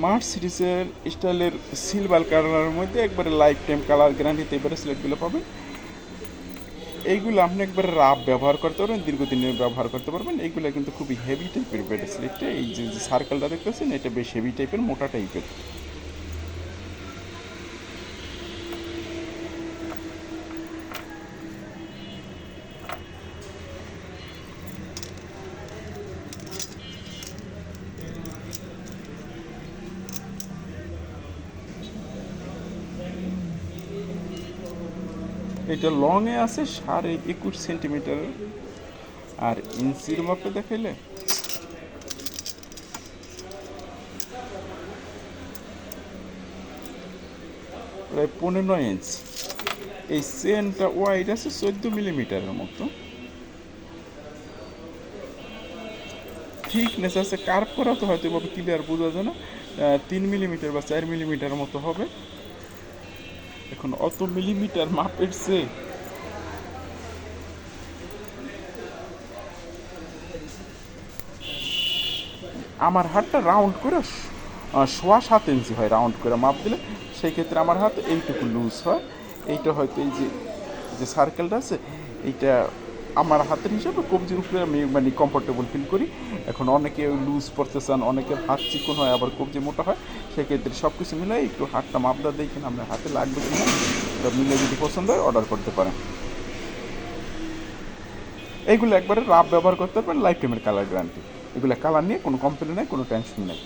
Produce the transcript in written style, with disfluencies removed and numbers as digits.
মার্সিডিসের স্টাইলের সিলভার কালারের মধ্যে একবারে লাইফ টাইম কালার গ্যারান্টিতে এই ব্রেসলেটগুলো পাবেন। এইগুলো আপনি একবারে রাফ ব্যবহার করতে পারবেন, দীর্ঘদিনের ব্যবহার করতে পারবেন। এইগুলো কিন্তু খুবই হেভি টাইপের ব্রেসলেটটা। এই যে সার্কেলটা দেখতেছেন, এটা বেশ হেভি টাইপের, মোটা টাইপের। এটা লংয়ে আছে 21.5 সেন্টিমিটার, আর ইঞ্চির মাপে দেখাইলে প্রায় 15 ইঞ্চ। এই চেনটা ওয়াইড আছে 14 মিলিমিটারের মতো, থিকনেস আছে কার্ভ করা, তো হয়তো এভাবে ক্লিয়ার বোঝা যায় না, 3 মিলিমিটার বা 4 মিলিমিটার মতো হবে। এখন অত মিলিমিটার মাপের চেয়ে আমার হাতটা রাউন্ড করে 7.25 ইঞ্চি হয়, রাউন্ড করে মাপ দিলে। সেই ক্ষেত্রে আমার হাত এইটুকু লুজ হয়। এইটা হয়তো এই যে যে সার্কেলটা আছে, এইটা আমার হাতের হিসাবে কবজির উপরে আমি মানে কমফোর্টেবল ফিল করি। এখন অনেকে লুজ পড়তে চান, অনেকের হাত চিকন হয়, আবার কবজি মোটা হয়। সেক্ষেত্রে সব কিছু মিলে একটু হাতটা মাপদা দিয়ে কিনা আপনার হাতে লাগবে কিনা মিলে যদি পছন্দ হয় অর্ডার করতে পারেন। এইগুলো একবারে রাফ ব্যবহার করতে পারবেন, লাইফ টাইমের কালার গ্যারান্টি। এগুলো কালার নিয়ে কোনো কমপ্লেন নেই, কোনো টেনশন নেই।